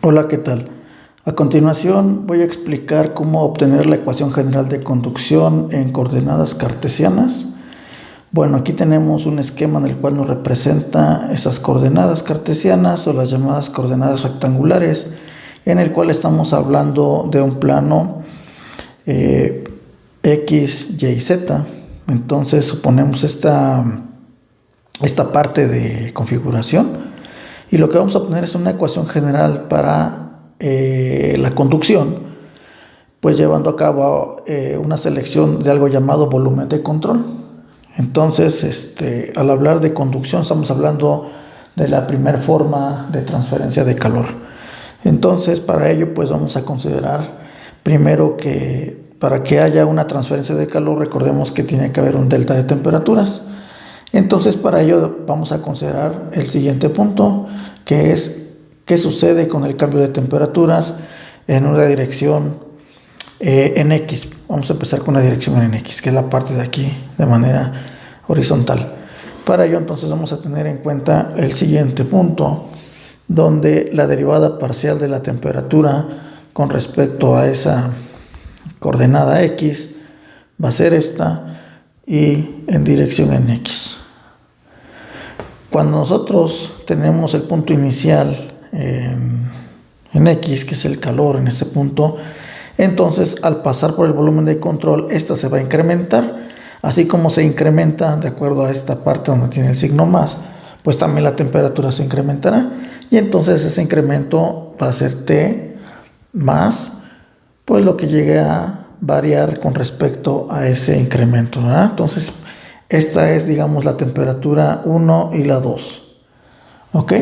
Hola, ¿qué tal? A continuación voy a explicar cómo obtener la ecuación general de conducción en coordenadas cartesianas. Bueno, aquí tenemos un esquema en el cual nos representa esas coordenadas cartesianas o las llamadas coordenadas rectangulares, en el cual estamos hablando de un plano X, Y y Z. Entonces suponemos esta parte de configuración. Y lo que vamos a obtener es una ecuación general para la conducción, pues llevando a cabo una selección de algo llamado volumen de control. Entonces, al hablar de conducción, estamos hablando de la primera forma de transferencia de calor. Entonces, para ello, pues vamos a considerar primero que para que haya una transferencia de calor, recordemos que tiene que haber un delta de temperaturas. Entonces, para ello vamos a considerar el siguiente punto, que es qué sucede con el cambio de temperaturas en una dirección en X. Vamos a empezar con la dirección en X, que es la parte de aquí de manera horizontal. Para ello, entonces, vamos a tener en cuenta el siguiente punto, donde la derivada parcial de la temperatura con respecto a esa coordenada X va a ser esta y en dirección en X. Cuando nosotros tenemos el punto inicial en X, que es el calor en este punto, entonces al pasar por el volumen de control, esta se va a incrementar, así como se incrementa de acuerdo a esta parte donde tiene el signo más, pues también la temperatura se incrementará, y entonces ese incremento va a ser T más, pues lo que llegue a variar con respecto a ese incremento, ¿verdad? Entonces, esta es, digamos, la temperatura 1 y la 2. ¿Ok?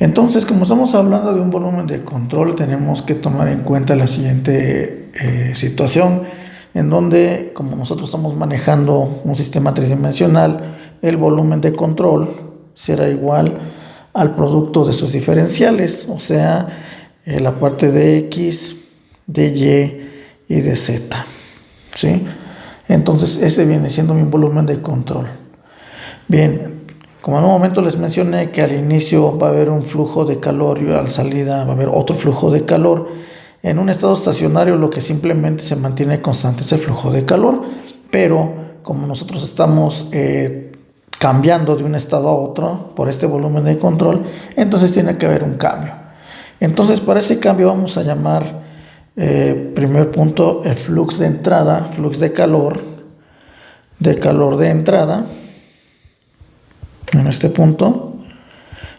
Entonces, como estamos hablando de un volumen de control, tenemos que tomar en cuenta la siguiente situación, en donde, como nosotros estamos manejando un sistema tridimensional, el volumen de control será igual al producto de sus diferenciales, o sea, la parte de X, de Y y de Z. ¿Sí? Entonces ese viene siendo mi volumen de control. Bien, como en un momento les mencioné que al inicio va a haber un flujo de calor y a la salida va a haber otro flujo de calor, en un estado estacionario lo que simplemente se mantiene constante es el flujo de calor, pero como nosotros estamos cambiando de un estado a otro por este volumen de control, entonces tiene que haber un cambio. Entonces para ese cambio vamos a llamar primer punto, el flux de entrada, flux de calor de entrada, en este punto,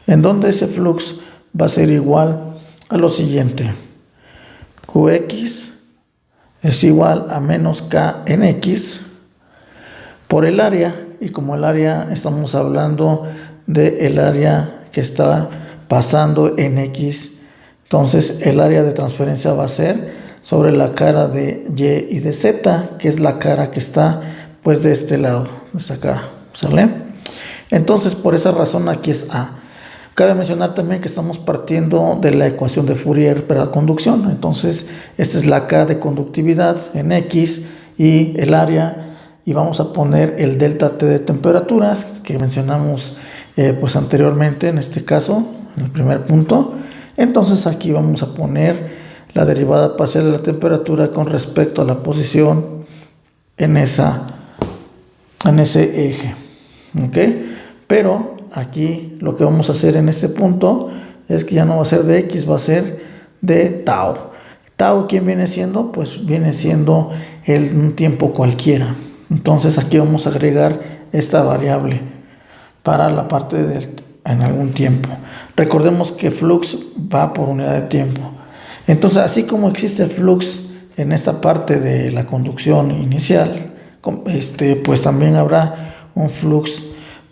en donde ese flux va a ser igual a lo siguiente: Qx es igual a menos K en X por el área, y como el área estamos hablando del área que está pasando en X, entonces el área de transferencia va a ser sobre la cara de Y y de Z, que es la cara que está pues de este lado, hasta acá, ¿sale? Entonces por esa razón aquí es A. Cabe mencionar también que estamos partiendo de la ecuación de Fourier para la conducción. Entonces esta es la K de conductividad en X y el área, y vamos a poner el delta T de temperaturas que mencionamos pues anteriormente en este caso, en el primer punto. Entonces aquí vamos a poner la derivada parcial de la temperatura con respecto a la posición en ese eje. ¿Ok? Pero aquí lo que vamos a hacer en este punto es que ya no va a ser de X, va a ser de tau. Tau, ¿quién viene siendo? Pues viene siendo un tiempo cualquiera. Entonces aquí vamos a agregar esta variable para la parte en algún tiempo. Recordemos que flux va por unidad de tiempo. Entonces, así como existe flux en esta parte de la conducción inicial, pues también habrá un flux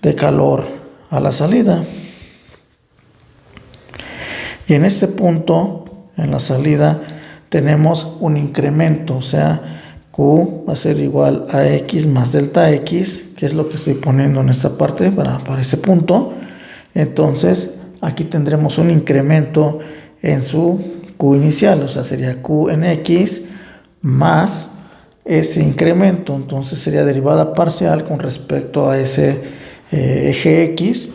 de calor a la salida. Y en este punto, en la salida, tenemos un incremento, o sea, Q va a ser igual a X más delta X, que es lo que estoy poniendo en esta parte para este punto. Entonces, aquí tendremos un incremento en su Q inicial, o sea, sería Q en X más ese incremento. Entonces sería derivada parcial con respecto a ese eje X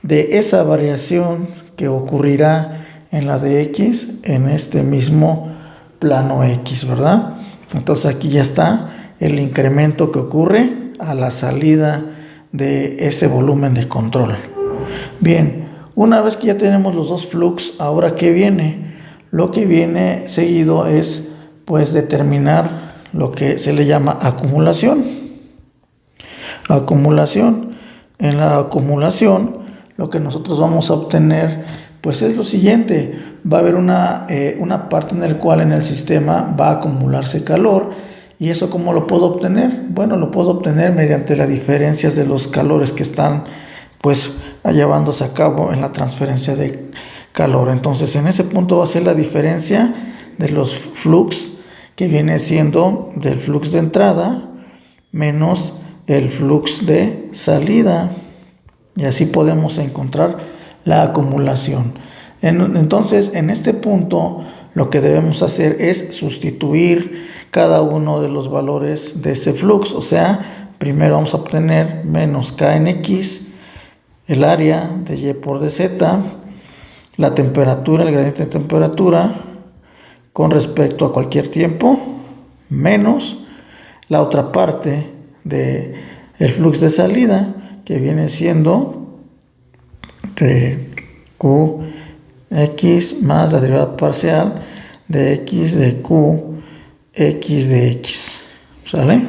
de esa variación que ocurrirá en la de X en este mismo plano X, ¿verdad? Entonces aquí ya está el incremento que ocurre a la salida de ese volumen de control. Bien, una vez que ya tenemos los dos flux, ¿ahora qué viene? Lo que viene seguido es pues determinar lo que se le llama acumulación. Acumulación. En la acumulación lo que nosotros vamos a obtener pues es lo siguiente: va a haber una parte en la cual en el sistema va a acumularse calor. ¿Y eso cómo lo puedo obtener? Bueno, lo puedo obtener mediante las diferencias de los calores que están pues llevándose a cabo en la transferencia de calor. Entonces en ese punto va a ser la diferencia de los flux, que viene siendo del flux de entrada menos el flux de salida, y así podemos encontrar la acumulación. Entonces en este punto lo que debemos hacer es sustituir cada uno de los valores de ese flux. O sea, primero vamos a obtener menos K en X, el área de Y por dz, la temperatura, el gradiente de temperatura con respecto a cualquier tiempo, menos la otra parte de el flux de salida, que viene siendo de Qx más la derivada parcial de X de Q X de X, ¿sale?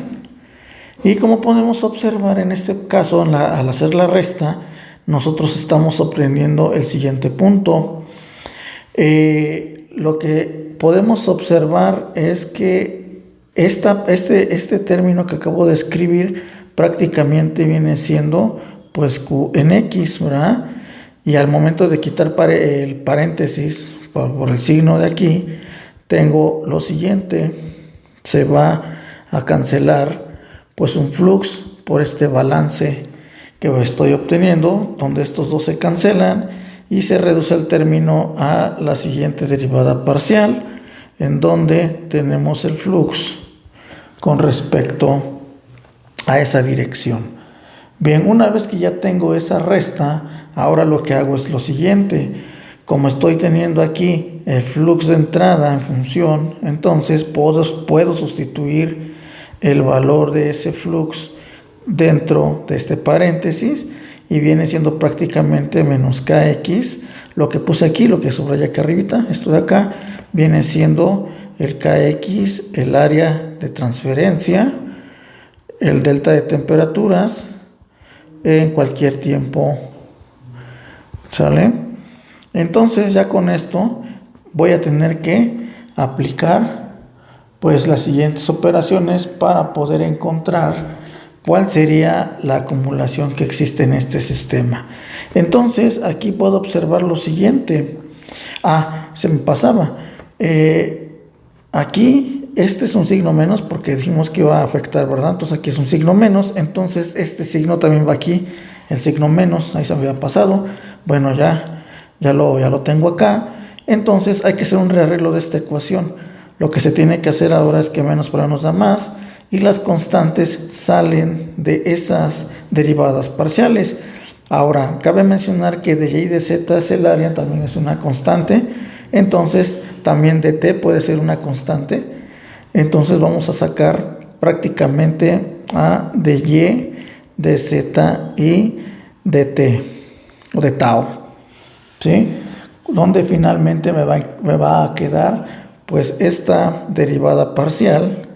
Y como podemos observar en este caso, al hacer la resta, nosotros estamos obteniendo el siguiente punto. Lo que podemos observar es que este término que acabo de escribir prácticamente viene siendo pues Q en X, ¿verdad? Y al momento de quitar el paréntesis por el signo de aquí, tengo lo siguiente: se va a cancelar pues un flux por este balance que estoy obteniendo, donde estos dos se cancelan y se reduce el término a la siguiente derivada parcial, en donde tenemos el flux con respecto a esa dirección. Bien, una vez que ya tengo esa resta, ahora lo que hago es lo siguiente: como estoy teniendo aquí el flux de entrada en función, entonces puedo sustituir el valor de ese flux dentro de este paréntesis, y viene siendo prácticamente menos Kx. Lo que puse aquí, lo que subrayé acá arribita, esto de acá, viene siendo el Kx, el área de transferencia, el delta de temperaturas en cualquier tiempo, ¿sale? Entonces ya con esto voy a tener que aplicar pues las siguientes operaciones para poder encontrar cuál sería la acumulación que existe en este sistema. Entonces aquí puedo observar lo siguiente. Se me pasaba. Aquí este es un signo menos porque dijimos que iba a afectar, ¿verdad? Entonces aquí es un signo menos. Entonces este signo también va aquí, el signo menos. Ahí se me había pasado. Bueno, ya lo tengo acá. Entonces hay que hacer un rearreglo de esta ecuación. Lo que se tiene que hacer ahora es que menos por A nos da más, y las constantes salen de esas derivadas parciales. Ahora, cabe mencionar que de Y y de Z es el área, también es una constante. Entonces, también de T puede ser una constante. Entonces, vamos a sacar prácticamente A de Y, de Z y de T, o de tau, ¿sí? Donde finalmente me va a quedar pues esta derivada parcial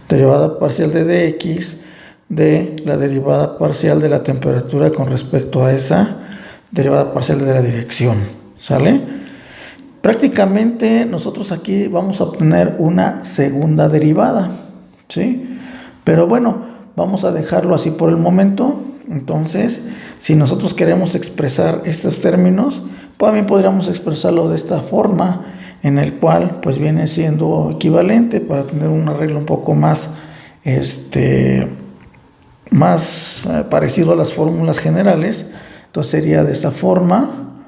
de dx de la derivada parcial de la temperatura con respecto a esa derivada parcial de la dirección, ¿sale? Prácticamente nosotros aquí vamos a obtener una segunda derivada, ¿sí? Pero bueno, vamos a dejarlo así por el momento. Entonces, si nosotros queremos expresar estos términos, también podríamos expresarlo de esta forma, en el cual pues viene siendo equivalente para tener un arreglo un poco más parecido a las fórmulas generales. Entonces sería de esta forma,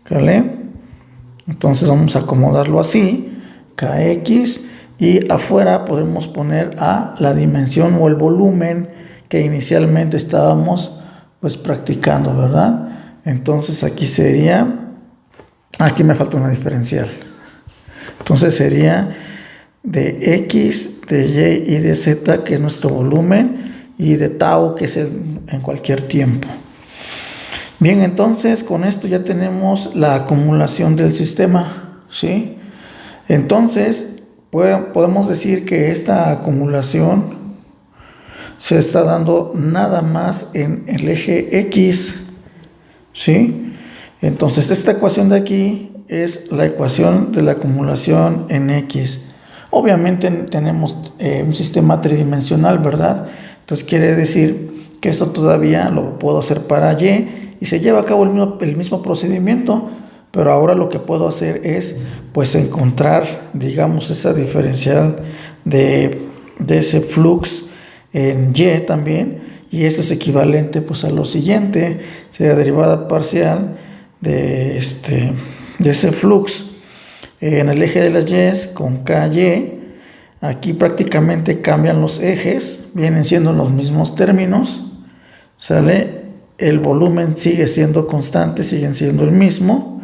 ¿vale? Entonces vamos a acomodarlo así, Kx, y afuera podemos poner a la dimensión o el volumen que inicialmente estábamos pues practicando, ¿verdad? Entonces aquí sería Aquí me falta una diferencial. Entonces sería de X, de Y y de Z, que es nuestro volumen, y de tau, que es en cualquier tiempo. Bien, entonces con esto ya tenemos la acumulación del sistema, ¿sí? Entonces podemos decir que esta acumulación se está dando nada más en el eje X, ¿sí? Entonces esta ecuación de aquí es la ecuación de la acumulación en X. Obviamente tenemos un sistema tridimensional, ¿verdad? Entonces quiere decir que esto todavía lo puedo hacer para Y y se lleva a cabo el mismo procedimiento, pero ahora lo que puedo hacer es pues encontrar, digamos, esa diferencial de ese flux en Y también, y eso es equivalente pues a lo siguiente, sería derivada parcial de ese flux en el eje de las Y con KY. Aquí prácticamente cambian los ejes, vienen siendo los mismos términos, ¿sale? El volumen sigue siendo constante, siguen siendo el mismo,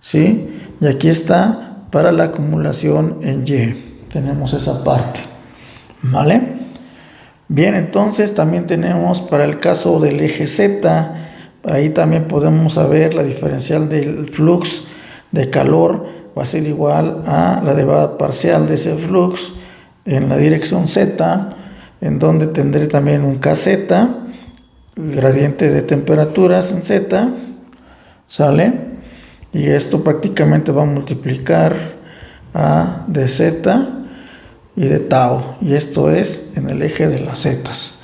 ¿sí? Y aquí está para la acumulación en Y, tenemos esa parte, ¿vale? Bien, entonces también tenemos para el caso del eje Z, ahí también podemos saber la diferencial del flux de calor va a ser igual a la derivada parcial de ese flux en la dirección Z, en donde tendré también un KZ, el gradiente de temperaturas en Z, ¿sale? Y esto prácticamente va a multiplicar a de Z y de tau, y esto es en el eje de las zetas.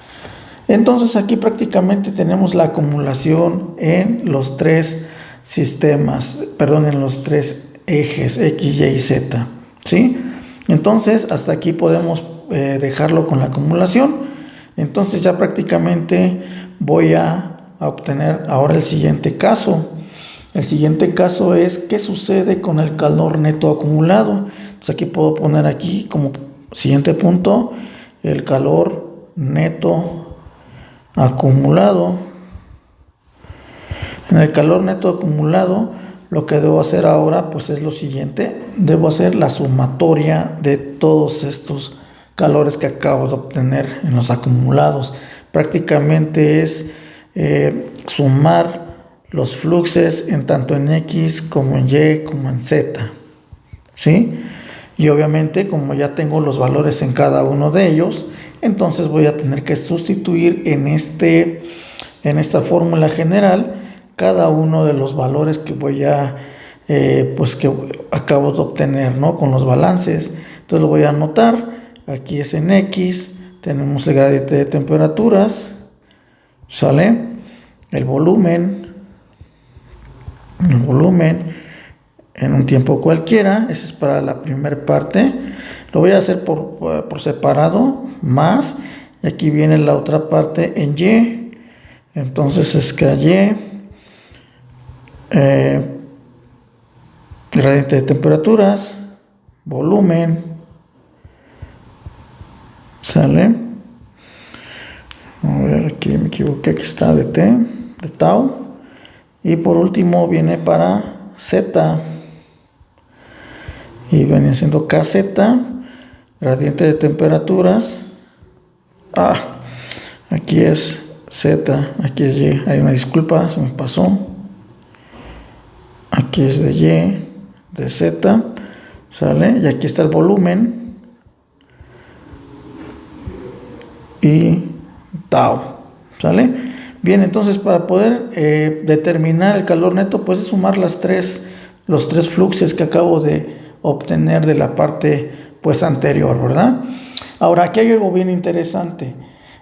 Entonces aquí prácticamente tenemos la acumulación en los tres sistemas, perdón, en los tres ejes X, Y y Z, ¿sí? Entonces hasta aquí podemos dejarlo con la acumulación. Entonces ya prácticamente voy a obtener ahora el siguiente caso. El siguiente caso es qué sucede con el calor neto acumulado. Entonces aquí puedo poner aquí como siguiente punto el calor neto acumulado. En el calor neto acumulado lo que debo hacer ahora pues es lo siguiente: debo hacer la sumatoria de todos estos calores que acabo de obtener en los acumulados. Prácticamente es sumar los fluxes en tanto en X como en Y como en Z, ¿sí? Y obviamente como ya tengo los valores en cada uno de ellos, entonces voy a tener que sustituir en esta fórmula general cada uno de los valores que voy a pues que acabo de obtener, ¿no? Con los balances. Entonces lo voy a anotar. Aquí es en X, tenemos el gradiente de temperaturas, ¿sale? El volumen en un tiempo cualquiera, ese es para la primera parte. Lo voy a hacer por separado, más, y aquí viene la otra parte en Y. Entonces es que Y, gradiente de temperaturas, volumen, ¿sale? A ver, aquí me equivoqué, aquí está de T, de tau. Y por último viene para Z, y viene siendo KZ, gradiente de temperaturas. Aquí es Z, aquí es Y. Hay una disculpa, se me pasó. Aquí es de Y, de Z, ¿sale? Y aquí está el volumen y tau, ¿sale? Bien, entonces para poder determinar el calor neto, pues es sumar los tres fluxes que acabo de obtener de la parte pues anterior, ¿verdad? Ahora, aquí hay algo bien interesante.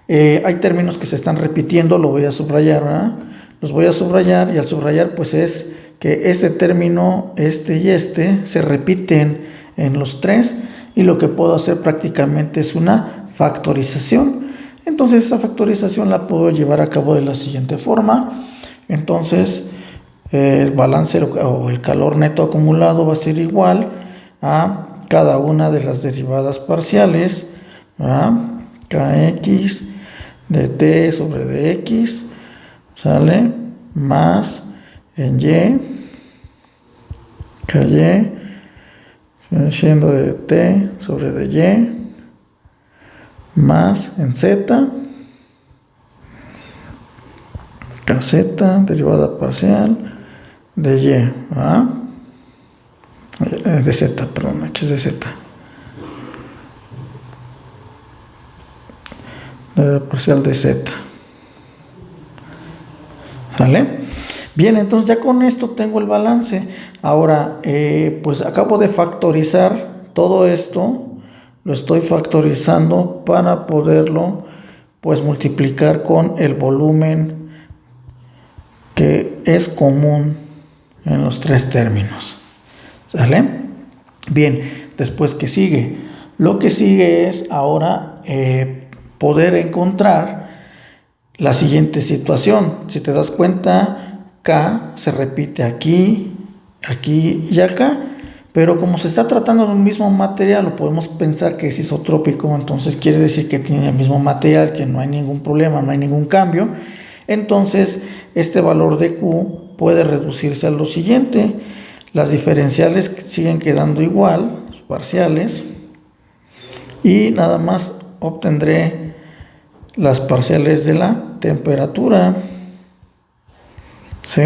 Hay términos que se están repitiendo, lo voy a subrayar, ¿verdad? Los voy a subrayar, y al subrayar pues es que este término, este y este, se repiten en los tres, y lo que puedo hacer prácticamente es una factorización. Entonces esa factorización la puedo llevar a cabo de la siguiente forma. Entonces el balance o el calor neto acumulado va a ser igual a cada una de las derivadas parciales, ¿verdad? Kx de t sobre dx, ¿sale? Más en y KY viene siendo de T sobre de Y más en Z, KZ, derivada parcial de Y, ¿verdad? De Z, perdón, aquí es de Z. Derivada parcial de Z. ¿Sale? Bien, entonces ya con esto tengo el balance. Ahora, pues acabo de factorizar todo esto. Lo estoy factorizando para poderlo, pues, multiplicar con el volumen que es común en los tres términos. ¿Sale? Bien, después, ¿qué sigue? Lo que sigue es ahora poder encontrar la siguiente situación. Si te das cuenta, K se repite aquí, aquí y acá, pero como se está tratando de un mismo material, lo podemos pensar que es isotrópico, entonces quiere decir que tiene el mismo material, que no hay ningún problema, no hay ningún cambio. Entonces, este valor de Q puede reducirse a lo siguiente. Las diferenciales siguen quedando igual, los parciales, y nada más obtendré las parciales de la temperatura, ¿sí?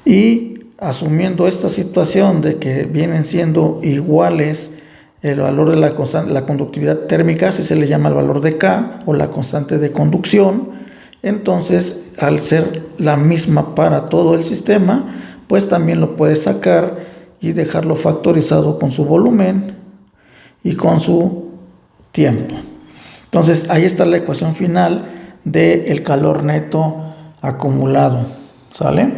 Y asumiendo esta situación de que vienen siendo iguales el valor de la conductividad térmica, así se le llama el valor de K o la constante de conducción, entonces al ser la misma para todo el sistema, pues también lo puedes sacar y dejarlo factorizado con su volumen y con su tiempo. Entonces ahí está la ecuación final del calor neto acumulado, ¿sale?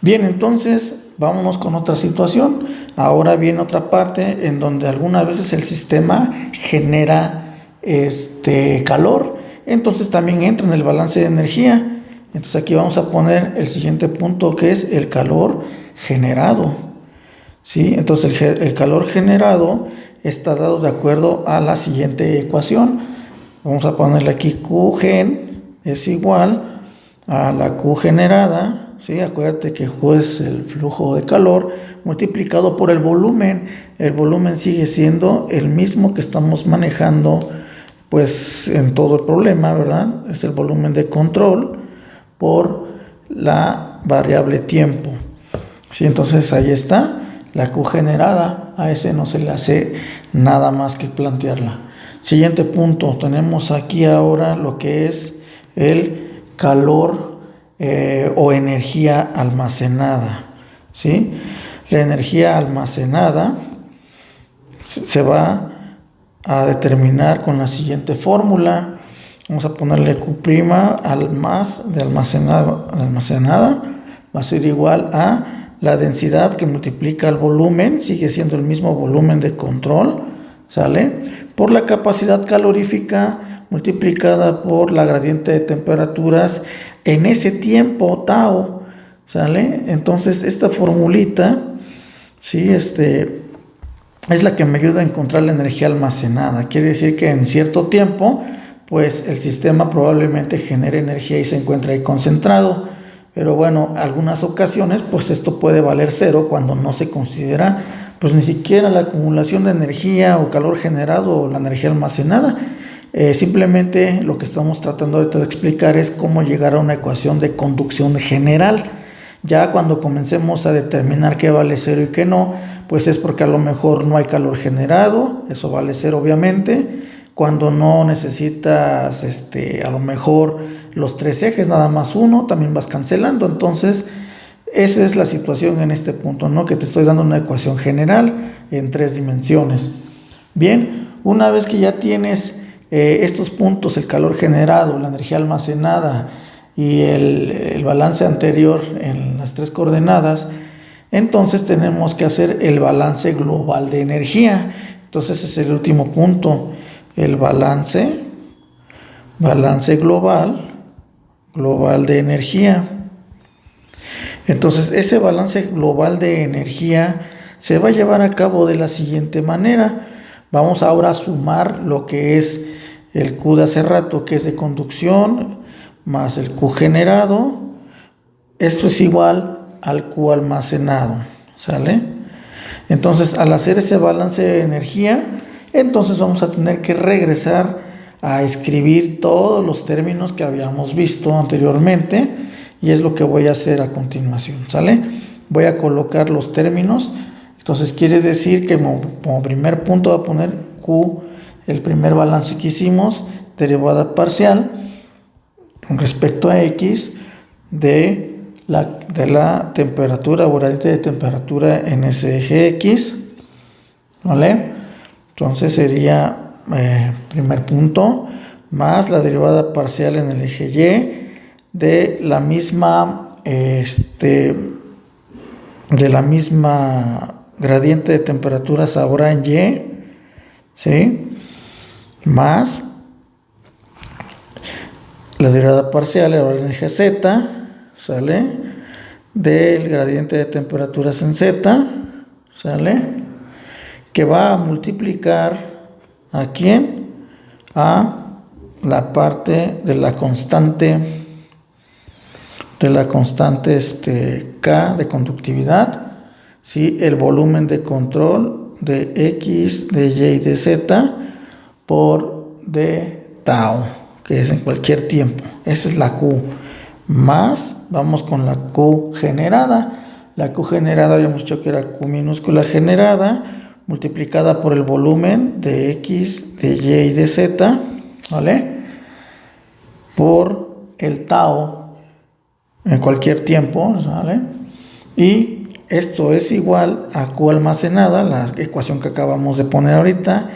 Bien, entonces vámonos con otra situación. Ahora viene otra parte en donde algunas veces el sistema genera calor, entonces también entra en el balance de energía. Entonces aquí vamos a poner el siguiente punto, que es el calor generado, ¿sí? Entonces el calor generado está dado de acuerdo a la siguiente ecuación. Vamos a ponerle aquí Q gen es igual a la Q generada, ¿sí? Acuérdate que Q es el flujo de calor multiplicado por el volumen. El volumen sigue siendo el mismo que estamos manejando, pues, en todo el problema, ¿verdad? Es el volumen de control por la variable tiempo, ¿sí? Entonces ahí está la Q generada. A ese no se le hace nada más que plantearla. Siguiente punto, tenemos aquí ahora lo que es el calor o energía almacenada, ¿sí? La energía almacenada se va a determinar con la siguiente fórmula. Vamos a ponerle Q' al más de almacenada va a ser igual a la densidad que multiplica el volumen, sigue siendo el mismo volumen de control, ¿sale? Por la capacidad calorífica multiplicada por la gradiente de temperaturas en ese tiempo tau, ¿sale? Entonces esta formulita, ¿sí? Es la que me ayuda a encontrar la energía almacenada. Quiere decir que en cierto tiempo, pues el sistema probablemente genere energía y se encuentra ahí concentrado. Pero bueno, algunas ocasiones, pues esto puede valer cero cuando no se considera pues ni siquiera la acumulación de energía o calor generado o la energía almacenada. Simplemente lo que estamos tratando ahorita de explicar es cómo llegar a una ecuación de conducción general. Ya cuando comencemos a determinar qué vale cero y qué no, pues es porque a lo mejor no hay calor generado, eso vale cero obviamente. Cuando no necesitas a lo mejor los tres ejes, nada más uno, también vas cancelando. Entonces esa es la situación en este punto, ¿no? Que te estoy dando una ecuación general en tres dimensiones. Bien, una vez que ya tienes estos puntos, el calor generado, la energía almacenada y el balance anterior en las tres coordenadas, entonces tenemos que hacer el balance global de energía. Entonces ese es el último punto, el balance global de energía. Entonces ese balance global de energía se va a llevar a cabo de la siguiente manera. Vamos ahora a sumar lo que es el Q de hace rato, que es de conducción, más el Q generado. Esto es igual al Q almacenado, ¿sale? Entonces, al hacer ese balance de energía, entonces vamos a tener que regresar a escribir todos los términos que habíamos visto anteriormente, y es lo que voy a hacer a continuación, ¿sale? Voy a colocar los términos. Entonces quiere decir que como primer punto voy a poner Q, el primer balance que hicimos, derivada parcial con respecto a X de la temperatura o gradiente de temperatura en ese eje X, ¿vale? Entonces sería primer punto más la derivada parcial en el eje Y de la misma gradiente de temperaturas ahora en Y, ¿sí? Más la derivada parcial ahora en el eje Z, ¿sale? Del gradiente de temperaturas en Z, ¿sale? Que va a multiplicar ¿a quién? A la parte de la constante K de conductividad, ¿sí? El volumen de control de X, de Y y de Z por d tau, que es en cualquier tiempo. Esa es la Q. Más, vamos con la Q generada. La Q generada habíamos dicho que era Q minúscula generada, multiplicada por el volumen de X, de Y y de Z, ¿vale? Por el tau en cualquier tiempo, ¿vale? Y esto es igual a Q almacenada, la ecuación que acabamos de poner ahorita,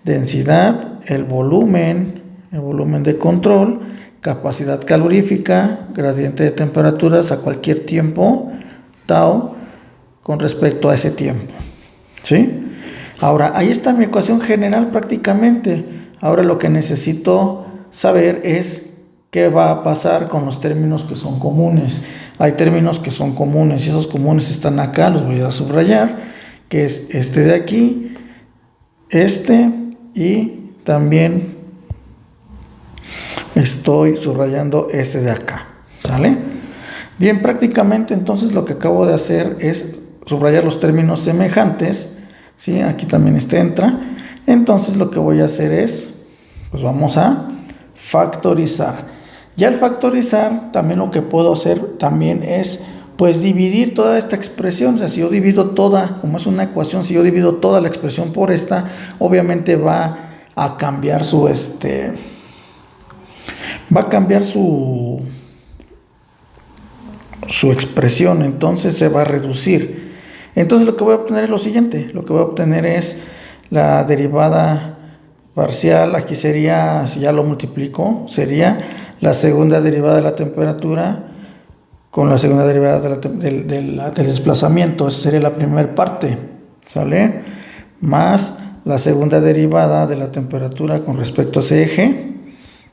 densidad, el volumen de control, capacidad calorífica, gradiente de temperaturas a cualquier tiempo, tau, con respecto a ese tiempo, ¿sí? Ahora, ahí está mi ecuación general prácticamente. Ahora lo que necesito saber es qué va a pasar con los términos que son comunes. Hay términos que son comunes y esos comunes están acá, los voy a subrayar, que es este de aquí, y también estoy subrayando este de acá, ¿sale? Bien, prácticamente entonces lo que acabo de hacer es subrayar los términos semejantes, ¿sí? Aquí también entra. Entonces lo que voy a hacer es, pues vamos a factorizar. Y al factorizar, también lo que puedo hacer también es, pues, dividir toda esta expresión. O sea, si yo divido toda, como es una ecuación, si yo divido toda la expresión por esta, obviamente va a cambiar su expresión, entonces se va a reducir. Entonces lo que voy a obtener es lo siguiente, lo que voy a obtener es la derivada parcial, aquí sería, si ya lo multiplico, sería la segunda derivada de la temperatura con la segunda derivada del desplazamiento, esa sería la primera parte, ¿sale? Más la segunda derivada de la temperatura con respecto a ese eje,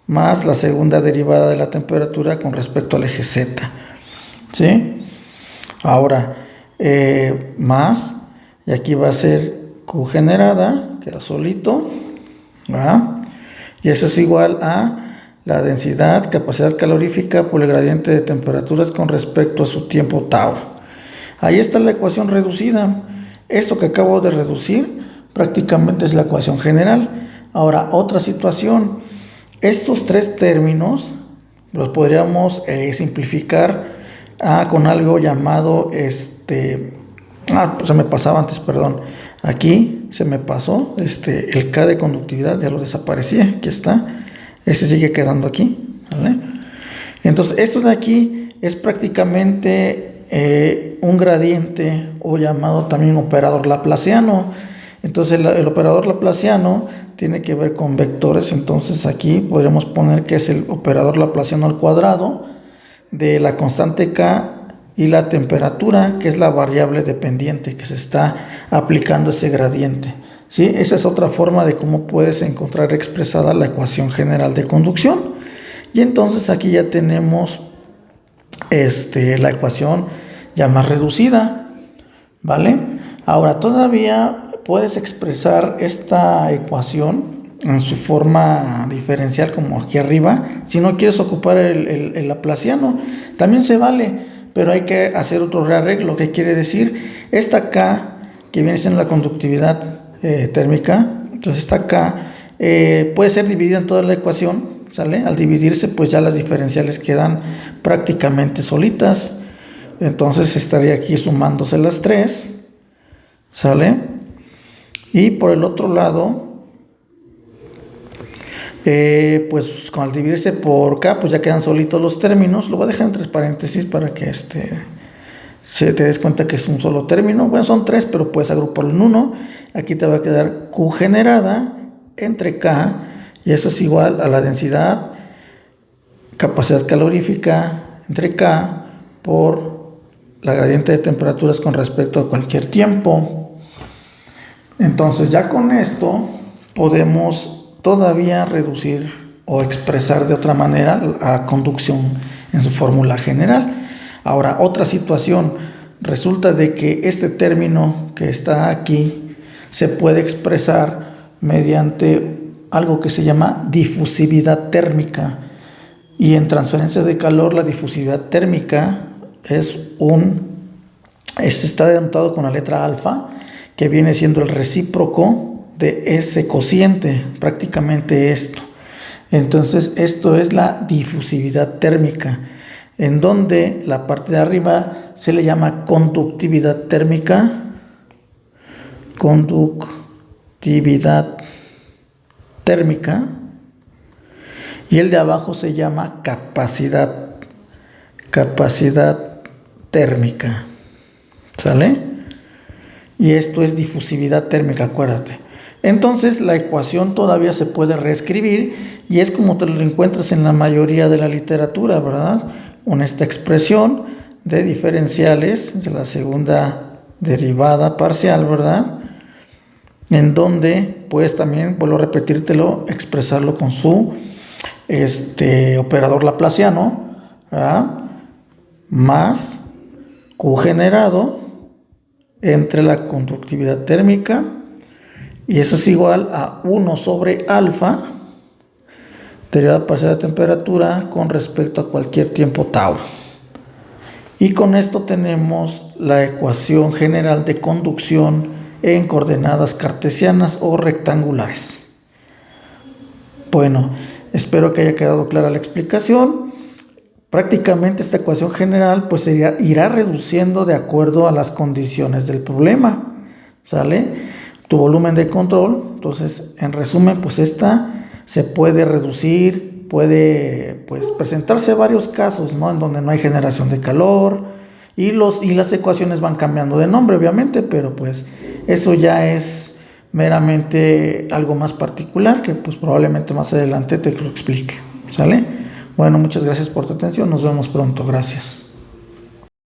más la segunda derivada de la temperatura con respecto al eje Z, ¿sí? Ahora, más, y aquí va a ser Q generada, queda solito, ¿verdad? Y eso es igual a la densidad, capacidad calorífica por el gradiente de temperaturas con respecto a su tiempo tau. Ahí está la ecuación reducida. Esto que acabo de reducir prácticamente es la ecuación general. Ahora, otra situación. Estos tres términos los podríamos simplificar con algo llamado pues se me pasaba antes, perdón. Aquí se me pasó el K de conductividad, ya lo desaparecí, aquí está. Ese sigue quedando aquí, ¿vale? Entonces, esto de aquí es prácticamente un gradiente o llamado también operador laplaciano. Entonces, el operador laplaciano tiene que ver con vectores. Entonces, aquí podríamos poner que es el operador laplaciano al cuadrado de la constante K y la temperatura, que es la variable dependiente que se está aplicando ese gradiente. ¿Sí? Esa es otra forma de cómo puedes encontrar expresada la ecuación general de conducción. Y entonces aquí ya tenemos la ecuación ya más reducida, ¿vale? Ahora todavía puedes expresar esta ecuación en su forma diferencial como aquí arriba. Si no quieres ocupar el laplaciano, también se vale, pero hay que hacer otro rearreglo. ¿Qué quiere decir? Esta K, que viene siendo la conductividad térmica, entonces esta K puede ser dividida en toda la ecuación, ¿sale? Al dividirse, pues ya las diferenciales quedan prácticamente solitas. Entonces estaría aquí sumándose las 3, ¿sale? Y por el otro lado, pues al dividirse por K, pues ya quedan solitos los términos. Lo voy a dejar entre paréntesis para que se te des cuenta que es un solo término. Bueno, son 3, pero puedes agruparlo en uno. Aquí te va a quedar Q generada entre K, y eso es igual a la densidad, capacidad calorífica entre K por la gradiente de temperaturas con respecto a cualquier tiempo. Entonces ya con esto podemos todavía reducir o expresar de otra manera la conducción en su fórmula general. Ahora, otra situación, resulta de que este término que está aquí se puede expresar mediante algo que se llama difusividad térmica, y en transferencia de calor la difusividad térmica está denotado con la letra alfa, que viene siendo el recíproco de ese cociente, prácticamente esto. Entonces esto es la difusividad térmica, en donde la parte de arriba se le llama conductividad térmica, y el de abajo se llama capacidad térmica, ¿sale? Y esto es difusividad térmica, acuérdate. Entonces la ecuación todavía se puede reescribir, y es como te lo encuentras en la mayoría de la literatura, ¿verdad? Con esta expresión de diferenciales de la segunda derivada parcial, ¿verdad? En donde puedes también, vuelvo a repetírtelo, expresarlo con su operador laplaciano, ¿verdad? Más Q generado entre la conductividad térmica, y eso es igual a 1 sobre alfa, derivada parcial de temperatura con respecto a cualquier tiempo tau. Y con esto tenemos la ecuación general de conducción en coordenadas cartesianas o rectangulares. Bueno, espero que haya quedado clara la explicación. Prácticamente esta ecuación general pues irá reduciendo de acuerdo a las condiciones del problema, ¿sale? Tu volumen de control, entonces en resumen pues esta se puede reducir, puede pues presentarse varios casos, ¿no? En donde no hay generación de calor, y las ecuaciones van cambiando de nombre obviamente, pero pues eso ya es meramente algo más particular que pues probablemente más adelante te lo explique, ¿sale? Bueno, muchas gracias por tu atención, nos vemos pronto, gracias.